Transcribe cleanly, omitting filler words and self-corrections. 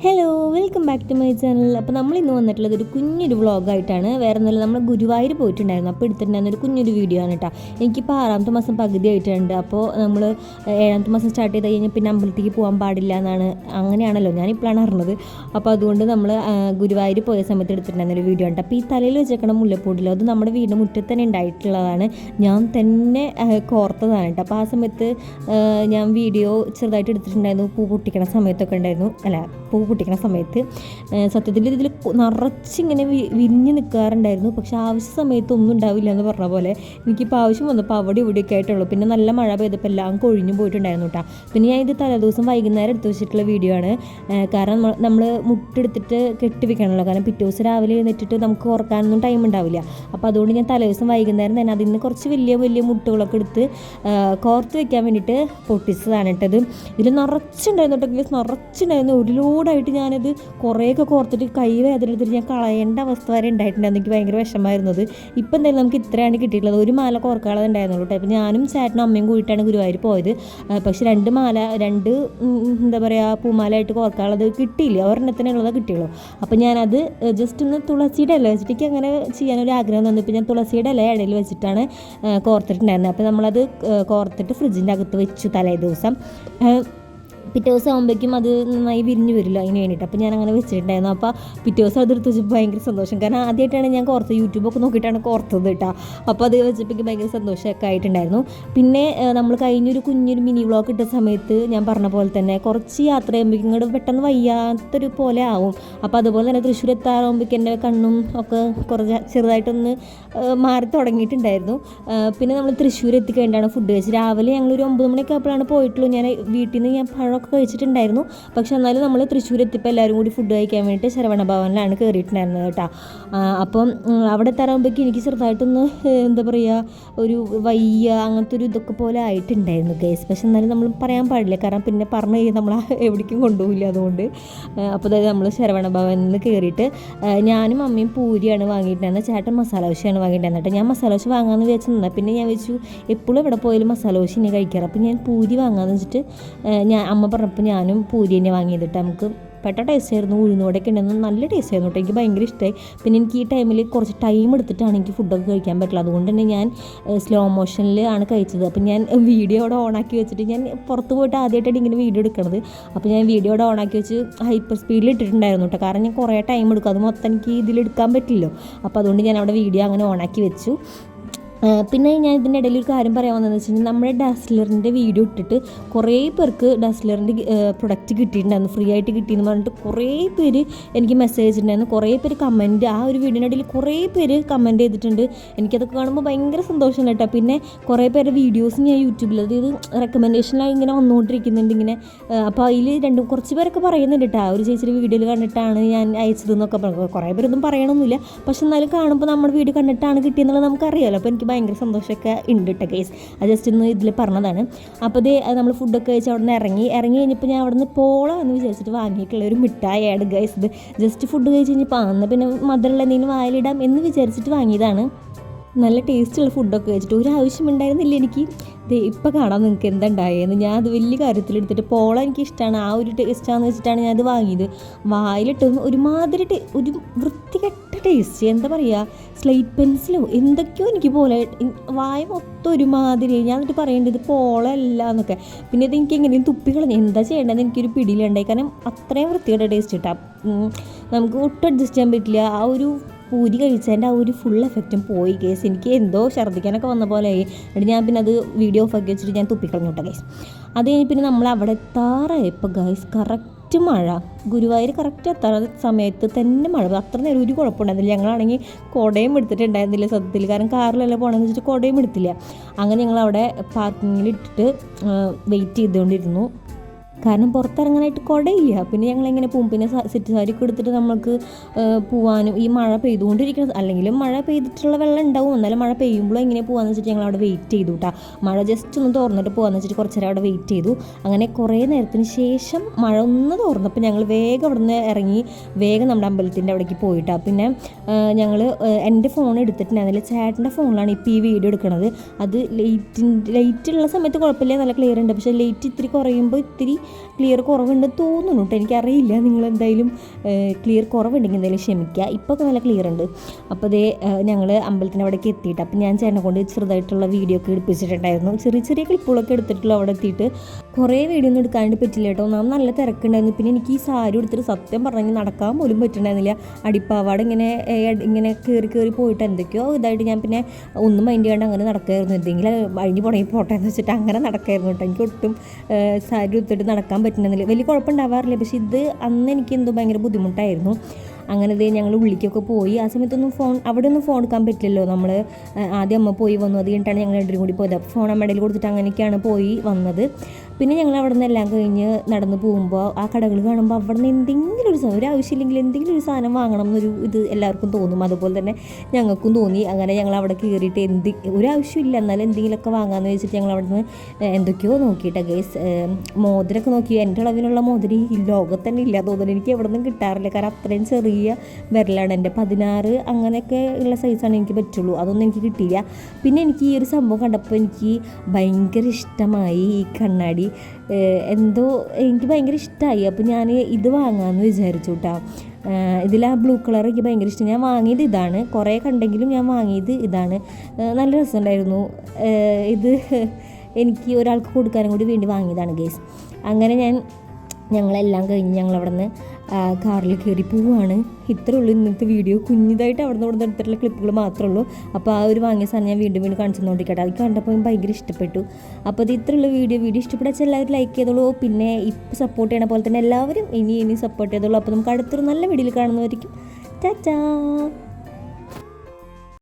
Hello, welcome back to my channel. അപ്പോൾ നമ്മൾ ഇന്ന് വന്നിട്ടുള്ളത് ഒരു കുഞ്ഞൊരു വ്ളോഗായിട്ടാണ്. വേറെ ഒന്നുമില്ല, നമ്മൾ ഗുരുവായൂർ പോയിട്ടുണ്ടായിരുന്നു. അപ്പോൾ എടുത്തിട്ടുണ്ടായിരുന്ന ഒരു കുഞ്ഞൊരു വീഡിയോ ആണ് കേട്ടോ. എനിക്കിപ്പോൾ 6ാമത്തെ മാസം പകുതി ആയിട്ടുണ്ട്. അപ്പോൾ നമ്മൾ 7ാമത്തെ മാസം സ്റ്റാർട്ട് ചെയ്ത് കഴിഞ്ഞാൽ പിന്നെ അമ്പലത്തേക്ക് പോകാൻ പാടില്ല എന്നാണ്, അങ്ങനെയാണല്ലോ, ഞാനിപ്പോഴാണ് അറിഞ്ഞത്. അപ്പോൾ അതുകൊണ്ട് നമ്മൾ ഗുരുവായൂർ പോയ സമയത്ത് എടുത്തിട്ടുണ്ടായിരുന്ന ഒരു വീഡിയോ ഉണ്ട്. അപ്പോൾ ഈ തലയിൽ വെച്ചേക്കണം മുല്ലപ്പൂടില്ലോ, അത് നമ്മുടെ വീടിൻ്റെ മുറ്റത്ത് തന്നെ ഉണ്ടായിട്ടുള്ളതാണ്. ഞാൻ തന്നെ കോർത്തതാണ് കേട്ടോ. അപ്പോൾ ആ സമയത്ത് ഞാൻ വീഡിയോ ചെറുതായിട്ട് എടുത്തിട്ടുണ്ടായിരുന്നു. പൂ പൊട്ടിക്കണ സമയത്തൊക്കെ ഉണ്ടായിരുന്നു, അല്ല പൂ പൊട്ടിക്കണ സമയത്ത് സത്യത്തിൽ ഇതിൽ നിറച്ചിങ്ങനെ വിരിഞ്ഞ് നിൽക്കാറുണ്ടായിരുന്നു. പക്ഷെ ആവശ്യ സമയത്ത് ഒന്നും ഉണ്ടാവില്ല എന്ന് പറഞ്ഞ പോലെ എനിക്കിപ്പോൾ ആവശ്യം വന്നപ്പോൾ അവിടെ ഇവിടെയൊക്കെ ആയിട്ടുള്ളൂ. പിന്നെ നല്ല മഴ പെയ്തപ്പോൾ എല്ലാം കൊഴിഞ്ഞു പോയിട്ടുണ്ടായിരുന്നു കേട്ടോ. പിന്നെ ഞാൻ ഇത് തലേദിവസം വൈകുന്നേരം എടുത്ത് വെച്ചിട്ടുള്ള വീഡിയോ ആണ്. കാരണം നമ്മൾ മുട്ടെടുത്തിട്ട് കെട്ടി വെക്കണമല്ലോ, കാരണം പിറ്റേ ദിവസം രാവിലെ എഴുന്നേറ്റിട്ട് നമുക്ക് ഓർക്കാനൊന്നും ടൈം ഉണ്ടാവില്ല. അപ്പോൾ അതുകൊണ്ട് ഞാൻ തലേദിവസം വൈകുന്നേരം തന്നെ അതിൽ നിന്ന് കുറച്ച് വലിയ വലിയ മുട്ടുകളൊക്കെ എടുത്ത് കോർത്ത് വെക്കാൻ വേണ്ടിയിട്ട് പൊട്ടിച്ചതാണ് കേട്ടത്. ഇതിൽ നിറച്ചുണ്ടായിരുന്നു കേട്ടോ, നിറച്ചുണ്ടായിരുന്നു. ഒരു ലോഡായിട്ട് ഞാനത് കുറേയൊക്കെ കോർത്തിട്ട് കൈ വേദന എടുത്തിട്ട് ഞാൻ കളയേണ്ട അവസ്ഥ വരെ ഉണ്ടായിട്ടുണ്ടായിരുന്നു. എനിക്ക് ഭയങ്കര വിഷമമായിരുന്നത്. ഇപ്പം എന്തായാലും നമുക്ക് ഇത്രയാണ് കിട്ടിയിട്ടുള്ളത്. ഒരു മാല കോർക്കാളത് ഉണ്ടായിരുന്നുള്ളൂ കേട്ടോ. അപ്പോൾ ഞാനും ചേട്ടനും അമ്മയും കൂടിയിട്ടാണ് ഗുരുവായൂർ പോയത്. പക്ഷെ രണ്ട് എന്താ പറയുക, പൂമാലയായിട്ട് കോർക്കാളത് കിട്ടിയില്ല, ഒരെണ്ണത്തിനുള്ളത് കിട്ടിയുള്ളൂ. അപ്പോൾ ഞാനത് ജസ്റ്റ് ഒന്ന് തുളസിയുടെ ഇല വെച്ചിട്ട് അങ്ങനെ ചെയ്യാനൊരു ആഗ്രഹം തന്നു. ഇപ്പോൾ ഞാൻ തുളസിയുടെ ഇല ഇടയിൽ വെച്ചിട്ടാണ് കോർത്തിട്ടുണ്ടായിരുന്നത്. അപ്പോൾ നമ്മളത് കോർത്തിട്ട് ഫ്രിഡ്ജിൻ്റെ അകത്ത് വെച്ചു തലേ ദിവസം. പിറ്റേ ദിവസം ആകുമ്പോഴേക്കും അത് നന്നായി വിരിഞ്ഞ് വരില്ല, അതിന് വേണ്ടിയിട്ട്. അപ്പോൾ ഞാൻ അങ്ങനെ വെച്ചിട്ടുണ്ടായിരുന്നു. അപ്പോൾ പിറ്റേ ദിവസം അതെടുത്ത് വെച്ചപ്പോൾ ഭയങ്കര സന്തോഷം. കാരണം ആദ്യമായിട്ടാണ് ഞാൻ കോർത്തത്, യൂട്യൂബൊക്കെ നോക്കിയിട്ടാണ് കോർത്തത് കേട്ടോ. അപ്പോൾ അത് വെച്ചപ്പോൾ ഭയങ്കര സന്തോഷമൊക്കെ ആയിട്ടുണ്ടായിരുന്നു. പിന്നെ നമ്മൾ കഴിഞ്ഞൊരു കുഞ്ഞൊരു മിനി വ്ളോഗ് ഇട്ട സമയത്ത് ഞാൻ പറഞ്ഞ പോലെ തന്നെ കുറച്ച് യാത്ര ചെയ്യുമ്പോഴേക്കും ഇങ്ങോട്ട് പെട്ടെന്ന് വയ്യാത്തൊരു പോലെ ആവും. അപ്പോൾ അതുപോലെ തന്നെ തൃശ്ശൂർ എത്താറാകുമ്പോഴേക്കും എൻ്റെ കണ്ണും ഒക്കെ കുറച്ച് ചെറുതായിട്ടൊന്ന് മാറി തുടങ്ങിയിട്ടുണ്ടായിരുന്നു. പിന്നെ നമ്മൾ തൃശ്ശൂർ എത്തിക്കഴിഞ്ഞാണ് ഫുഡ് കഴിച്ചത്. രാവിലെ ഞങ്ങളൊരു 9 മണിയൊക്കെ ആയപ്പോഴാണ് പോയിട്ടുള്ളൂ. ഞാൻ വീട്ടിൽ നിന്ന് ഞാൻ പഴമൊക്കെ കഴിച്ചിട്ടുണ്ടായിരുന്നു. പക്ഷെ എന്നാലും നമ്മൾ തൃശ്ശൂർ എത്തിയപ്പോൾ എല്ലാവരും കൂടി ഫുഡ് കഴിക്കാൻ വേണ്ടിയിട്ട് ശരവണ ഭവനിലാണ് കയറിയിട്ടുണ്ടായിരുന്നത് കേട്ടോ. അപ്പം അവിടെ എത്താറാകുമ്പോഴേക്കും എനിക്ക് ചെറുതായിട്ടൊന്ന് എന്താ പറയുക, ഒരു വയ്യ അങ്ങനത്തെ ഒരു ഇതൊക്കെ പോലെ ആയിട്ടുണ്ടായിരുന്നു ഗൈസ്. പക്ഷെ എന്നാലും നമ്മൾ പറയാൻ പാടില്ല, കാരണം പിന്നെ പറഞ്ഞു കഴിഞ്ഞാൽ നമ്മൾ എവിടേക്കും കൊണ്ടുപോകില്ല. അതുകൊണ്ട് അപ്പോൾ അതായത് നമ്മൾ ശരവണ ഭവനിൽ നിന്ന് കയറിയിട്ട് ഞാനും അമ്മയും പൂരിയാണ് വാങ്ങിയിട്ടുണ്ടായിരുന്നത്. ചേട്ടൻ മസാല ദോശയാണ് വാങ്ങിയിട്ടുണ്ടായിരുന്നത് കേട്ടോ. ഞാൻ മസാല ദോശ വാങ്ങാമെന്ന് വിചാരിച്ചു നിന്നാൽ പിന്നെ ഞാൻ വെച്ചു എപ്പോഴും എവിടെ പോയാലും മസാല ദോശ ഇനി കഴിക്കാറ്. അപ്പോൾ ഞാൻ പൂരി വാങ്ങാമെന്ന് വെച്ചിട്ട് അമ്മ പറഞ്ഞപ്പോൾ ഞാനും പൂരി തന്നെ വാങ്ങിയതിട്ട് നമുക്ക് പെട്ട ടേസ്റ്റ് ആയിരുന്നു. ഉഴുന്നോടൊക്കെ ഉണ്ടെന്ന് നല്ല ടേസ്റ്റ് ആയിരുന്നു കേട്ടോ. എനിക്ക് ഭയങ്കര ഇഷ്ടമായി. പിന്നെ എനിക്ക് ഈ ടൈമിൽ കുറച്ച് ടൈം എടുത്തിട്ടാണ് എനിക്ക് ഫുഡൊക്കെ കഴിക്കാൻ പറ്റില്ല. അതുകൊണ്ട് തന്നെ ഞാൻ സ്ലോ മോഷനിൽ ആണ് കഴിച്ചത്. അപ്പോൾ ഞാൻ വീഡിയോ അവിടെ ഓണാക്കി വെച്ചിട്ട്, ഞാൻ പുറത്ത് പോയിട്ട് ആദ്യമായിട്ടാണ് ഇങ്ങനെ വീഡിയോ എടുക്കുന്നത്. അപ്പോൾ ഞാൻ വീഡിയോ അവിടെ ഓണാക്കി വെച്ച് ഹൈപ്പർ സ്പീഡിൽ ഇട്ടിട്ടുണ്ടായിരുന്നു കേട്ടോ. കാരണം ഞാൻ കുറേ ടൈം എടുക്കും, അത് മൊത്തം എനിക്ക് ഇതിലെടുക്കാൻ പറ്റില്ലല്ലോ. അപ്പോൾ അതുകൊണ്ട് ഞാൻ അവിടെ വീഡിയോ അങ്ങനെ ഓണാക്കി വെച്ചു. പിന്നെ ഞാൻ ഇതിൻ്റെ ഇടയിൽ ഒരു കാര്യം പറയാൻ വന്നതെന്ന് വെച്ച് കഴിഞ്ഞാൽ, നമ്മുടെ ഡാസ്ലറിൻ്റെ വീഡിയോ ഇട്ടിട്ട് കുറേ പേർക്ക് ഡാസ്ലറിൻ്റെ പ്രൊഡക്റ്റ് കിട്ടിയിട്ടുണ്ടായിരുന്നു, ഫ്രീ ആയിട്ട് കിട്ടിയെന്ന് പറഞ്ഞിട്ട് കുറേ പേര് എനിക്ക് മെസ്സേജ് ഉണ്ടായിരുന്നു. കുറേ പേര് കമൻറ്റ്, ആ ഒരു വീഡിയോയുടെ ഇടയിൽ കുറേ പേര് കമൻറ്റ് ചെയ്തിട്ടുണ്ട്. എനിക്കതൊക്കെ കാണുമ്പോൾ ഭയങ്കര സന്തോഷം കേട്ടോ. പിന്നെ കുറേ പേരുടെ വീഡിയോസ് ഞാൻ യൂട്യൂബിൽ, അതായത് റെക്കമെൻഡേഷനായി ഇങ്ങനെ വന്നുകൊണ്ടിരിക്കുന്നുണ്ട് ഇങ്ങനെ. അപ്പോൾ അതിൽ കുറച്ച് പേരൊക്കെ പറയുന്നുണ്ട് കേട്ടോ, ഒരു ചേച്ചിയുടെ വീഡിയോയിൽ കണ്ടിട്ടാണ് ഞാൻ അയച്ചതെന്നൊക്കെ പറഞ്ഞു. കുറേ പേരൊന്നും പറയണമെന്നില്ല, പക്ഷെ എന്നാലും കാണുമ്പോൾ നമ്മുടെ വീഡിയോ കണ്ടിട്ടാണ് കിട്ടിയെന്നുള്ളത് നമുക്കറിയാമല്ലോ. അപ്പോൾ എനിക്ക് ഭയങ്കര സന്തോഷമൊക്കെ ഉണ്ട് കേട്ടോ ഗൈസ്. അത് ജസ്റ്റ് ഒന്ന് ഇതിൽ പറഞ്ഞതാണ്. അപ്പോൾ നമ്മൾ ഫുഡൊക്കെ കഴിച്ച് അവിടെ നിന്ന് ഇറങ്ങി കഴിഞ്ഞപ്പോൾ ഞാൻ അവിടെ നിന്ന് പോളോ എന്ന് വിചാരിച്ചിട്ട് വാങ്ങിയിട്ടുള്ള ഒരു മിഠായിയാണ് ഗൈസ്. ഇത് ജസ്റ്റ് ഫുഡ് കഴിച്ച് കഴിഞ്ഞപ്പോൾ അന്ന് പിന്നെ മധുരമുള്ള എന്തെങ്കിലും വായിലിടാം എന്ന് വിചാരിച്ചിട്ട് വാങ്ങിയതാണ്. നല്ല ടേസ്റ്റുള്ള ഫുഡൊക്കെ കഴിച്ചിട്ട് ഒരു ആവശ്യം ഉണ്ടായിരുന്നില്ല എനിക്ക്. ഇപ്പം കാണാം നിങ്ങൾക്ക് എന്തുണ്ടായെന്ന്. ഞാൻ അത് വലിയ കാര്യത്തിലെടുത്തിട്ട് പോള എനിക്കിഷ്ടമാണ്, ആ ഒരു ടേസ്റ്റാണെന്ന് വെച്ചിട്ടാണ് ഞാനത് വാങ്ങിയത്. വായിലിട്ട് ഒരുമാതിരി ഒരു വൃത്തികെട്ട ടേസ്റ്റ്, എന്താ പറയുക, സ്ലേറ്റ് പെൻസിലോ എന്തൊക്കെയോ എനിക്ക് പോലെ വായ മൊത്തം ഒരുമാതിരി. ഞാൻ എന്നിട്ട് പറയേണ്ടത് പോള അല്ല എന്നൊക്കെ. പിന്നെ ഇത് എനിക്ക് എങ്ങനെയും തുപ്പിക്കളഞ്ഞു, എന്താ ചെയ്യേണ്ടതെന്ന് എനിക്കൊരു പിടിയിലുണ്ടായി. കാരണം അത്രയും വൃത്തികെട്ട ടേസ്റ്റ് കിട്ടാം, നമുക്ക് ഒട്ടും അഡ്ജസ്റ്റ് ചെയ്യാൻ പറ്റില്ല. ആ ഒരു പൂരി കഴിച്ചതിൻ്റെ ആ ഒരു ഫുൾ എഫക്റ്റും പോയി കേസ്. എനിക്ക് എന്തോ ഛർദ്ദിക്കാനൊക്കെ വന്ന പോലെ ആയി. എന്നിട്ട് ഞാൻ പിന്നെ അത് വീഡിയോ ഓഫ് ആക്കി വെച്ചിട്ട് ഞാൻ തുപ്പിക്കളഞ്ഞു കേട്ടോ ഗൈസ്. അത് കഴിഞ്ഞ് പിന്നെ നമ്മൾ അവിടെ എത്താറായപ്പോൾ ഗൈസ് കറക്റ്റ് മഴ, ഗുരുവായൂർ കറക്റ്റ് എത്താറ സമയത്ത് തന്നെ മഴ. അത്ര നേരം ഒരു കുഴപ്പമുണ്ടായിരുന്നില്ല. ഞങ്ങളാണെങ്കിൽ കുടയും എടുത്തിട്ടുണ്ടായിരുന്നില്ല സത്യത്തിൽ, കാരണം കാറിലെല്ലാം പോകണമെന്ന് വെച്ചിട്ട് കുടയും എടുത്തില്ല. അങ്ങനെ ഞങ്ങളവിടെ പാർക്കിങ്ങിൽ ഇട്ടിട്ട് വെയിറ്റ് ചെയ്തുകൊണ്ടിരുന്നു. കാരണം പുറത്തിറങ്ങാനായിട്ട് കുടയില്ല. പിന്നെ ഞങ്ങളെങ്ങനെ പോകും, പിന്നെ സെറ്റ് സാരിയൊക്കെ എടുത്തിട്ട് നമുക്ക് പോകാനും, ഈ മഴ പെയ്തുകൊണ്ടിരിക്കുന്നത്, അല്ലെങ്കിലും മഴ പെയ്തിട്ടുള്ള വെള്ളം ഉണ്ടാവും, എന്നാലും മഴ പെയ്യുമ്പോഴും എങ്ങനെ പോകാമെന്ന് വെച്ചിട്ട് ഞങ്ങൾ അവിടെ വെയിറ്റ് ചെയ്തു കേട്ടോ. മഴ ജസ്റ്റ് ഒന്ന് തുറന്നിട്ട് പോകാമെന്ന് വെച്ചിട്ട് കുറച്ച് നേരം അവിടെ വെയിറ്റ് ചെയ്തു. അങ്ങനെ കുറേ നേരത്തിന് ശേഷം മഴ ഒന്ന് തുറന്നപ്പോൾ ഞങ്ങൾ വേഗം അവിടെ നിന്ന് ഇറങ്ങി വേഗം നമ്മുടെ അമ്പലത്തിൻ്റെ അവിടേക്ക് പോയിട്ടാണ്. പിന്നെ ഞങ്ങൾ എൻ്റെ ഫോൺ എടുത്തിട്ടുണ്ടായിരുന്നില്ല, ചേട്ടൻ്റെ ഫോണിലാണ് ഇപ്പോൾ ഈ വീഡിയോ എടുക്കുന്നത്. അത് ലൈറ്റുള്ള സമയത്ത് കുഴപ്പമില്ല, നല്ല ക്ലിയർ ഉണ്ട്. പക്ഷേ ലൈറ്റ് ഇത്തിരി കുറയുമ്പോൾ ഇത്തിരി ക്ലിയർ കുറവുണ്ട് തോന്നുന്നു കേട്ടോ, എനിക്കറിയില്ല. നിങ്ങളെന്തായാലും ക്ലിയർ കുറവുണ്ടെങ്കിൽ എന്തായാലും ക്ഷമിക്കുക. ഇപ്പോൾ നല്ല ക്ലിയർ ഉണ്ട്. അപ്പോൾ അതേ ഞങ്ങൾ അമ്പലത്തിൻ്റെ അവിടേക്ക് എത്തിയിട്ട് അപ്പോൾ ഞാൻ ചേട്ടനെ കൊണ്ട് ചെറുതായിട്ടുള്ള വീഡിയോ ഒക്കെ എടുപ്പിച്ചിട്ടുണ്ടായിരുന്നു. ചെറിയ ചെറിയ ക്ലിപ്പുകളൊക്കെ എടുത്തിട്ടുള്ള അവിടെ എത്തിയിട്ട് കുറേ വീഡിയോ ഒന്നും എടുക്കാണ്ട് പറ്റില്ല കേട്ടോ. നാം നല്ല തിരക്കുണ്ടായിരുന്നു. പിന്നെ എനിക്ക് ഈ സാരി എടുത്തിട്ട് സത്യം പറഞ്ഞെങ്കിൽ നടക്കാൻ പോലും പറ്റുന്നുണ്ടായിരുന്നില്ല. അടിപ്പാവാട് ഇങ്ങനെ കയറി പോയിട്ട് എന്തൊക്കെയോ ഇതായിട്ട് ഞാൻ പിന്നെ ഒന്നും മൈൻഡ് ചെയ്യാണ്ട് അങ്ങനെ നടക്കുമായിരുന്നു. എന്തെങ്കിലും അഴിഞ്ഞ് പുറകെ പോട്ടെ എന്ന് വെച്ചിട്ട് അങ്ങനെ നടക്കായിരുന്നു കേട്ടോ. എനിക്ക് ഒട്ടും സാരി എടുത്തിട്ട് നടക്കാൻ പറ്റുന്നില്ല. വലിയ കുഴപ്പമുണ്ടാവാറില്ല. പക്ഷേ ഇത് അന്ന് എനിക്ക് എന്തോ ഭയങ്കര ബുദ്ധിമുട്ടായിരുന്നു. അങ്ങനെ ഞങ്ങൾ ഉള്ളിലേക്കൊക്കെ പോയി. ആ സമയത്തൊന്നും അവിടെ ഒന്നും ഫോൺ എടുക്കാൻ പറ്റില്ലല്ലോ. നമ്മൾ ആദ്യം അമ്മ പോയി വന്നു. അത് കഴിഞ്ഞിട്ടാണ് ഞങ്ങൾ രണ്ടും കൂടി പോയത്. അപ്പോൾ ഫോൺ അമ്മയുടെ കൊടുത്തിട്ട് അങ്ങനെയൊക്കെയാണ് പോയി വന്നത്. പിന്നെ ഞങ്ങൾ അവിടെ നിന്ന് എല്ലാം കഴിഞ്ഞ് നടന്ന് പോകുമ്പോൾ ആ കടകൾ കാണുമ്പോൾ അവിടെ നിന്ന് എന്തെങ്കിലും ഒരു സാധനം, ഒരു ആവശ്യമില്ലെങ്കിൽ എന്തെങ്കിലും ഒരു സാധനം വാങ്ങണം എന്നൊരു ഇത് എല്ലാവർക്കും തോന്നും. അതുപോലെ തന്നെ ഞങ്ങൾക്കും തോന്നി. അങ്ങനെ ഞങ്ങൾ അവിടെ കയറിയിട്ട് ഒരു ആവശ്യമില്ല എന്നാലും എന്തെങ്കിലുമൊക്കെ വാങ്ങാമെന്ന് വെച്ചിട്ട് ഞങ്ങൾ അവിടെ നിന്ന് എന്തൊക്കെയോ നോക്കിയിട്ടാണ് ഗൈസ്. മോതിരമൊക്കെ നോക്കി. എൻ്റെ അളവിനുള്ള മോതിരം ഈ ലോകത്ത് തന്നെ ഇല്ല തോന്നുന്നു. എനിക്ക് എവിടെ നിന്നും കിട്ടാറില്ല. കാരണം അത്രയും ചെറിയ വിരലാണ് എൻ്റെ. 16 അങ്ങനെയൊക്കെ ഉള്ള സൈസാണ് എനിക്ക് പറ്റുള്ളൂ. അതൊന്നും എനിക്ക് കിട്ടിയില്ല. പിന്നെ എനിക്ക് ഈ ഒരു സംഭവം കണ്ടപ്പോൾ എനിക്ക് ഭയങ്കര ഇഷ്ടമായി ഈ കണ്ണാടി. എന്തോ എനിക്ക് ഭയങ്കര ഇഷ്ടമായി. അപ്പോൾ ഞാൻ ഇത് വാങ്ങാമെന്ന് വിചാരിച്ചു കേട്ടോ. ഇതിൽ ആ ബ്ലൂ കളർ എനിക്ക് ഭയങ്കര ഇഷ്ടം. ഞാൻ വാങ്ങിയത് ഇതാണ്. കുറേ കണ്ടെങ്കിലും ഞാൻ വാങ്ങിയത് ഇതാണ്. നല്ല രസമുണ്ടായിരുന്നു. ഇത് എനിക്ക് ഒരാൾക്ക് കൊടുക്കാനും കൂടി വേണ്ടി വാങ്ങിയതാണ് ഗേസ്. അങ്ങനെ ഞങ്ങളെല്ലാം കഴിഞ്ഞ് ഞങ്ങളവിടെ നിന്ന് കാറിൽ കയറി പോവുകയാണ്. ഇത്രയേ ഉള്ളൂ ഇന്നത്തെ വീഡിയോ. കുഞ്ഞിതായിട്ട് അവിടെ നിന്ന് എടുത്തിട്ടുള്ള ക്ലിപ്പുകൾ മാത്രമേ ഉള്ളൂ. അപ്പോൾ ആ ഒരു വാങ്ങിയ സാധനം ഞാൻ വീണ്ടും കാണിച്ചു തന്നുകൊണ്ടിരിക്കട്ടെ. അത് കണ്ടപ്പോൾ ഭയങ്കര ഇഷ്ടപ്പെട്ടു. അപ്പോൾ ഇത് ഇത്രയുള്ള വീഡിയോ ഇഷ്ടപ്പെട്ടാൽ എല്ലാവരും ലൈക്ക് ചെയ്തോളൂ. പിന്നെ ഇപ്പോൾ സപ്പോർട്ട് ചെയ്യണ പോലെ തന്നെ എല്ലാവരും ഇനി സപ്പോർട്ട് ചെയ്തോളൂ. അപ്പോൾ നമുക്ക് അടുത്തൊരു നല്ല വീഡിയോയിൽ കാണുന്നതായിരിക്കും. ടാറ്റാ.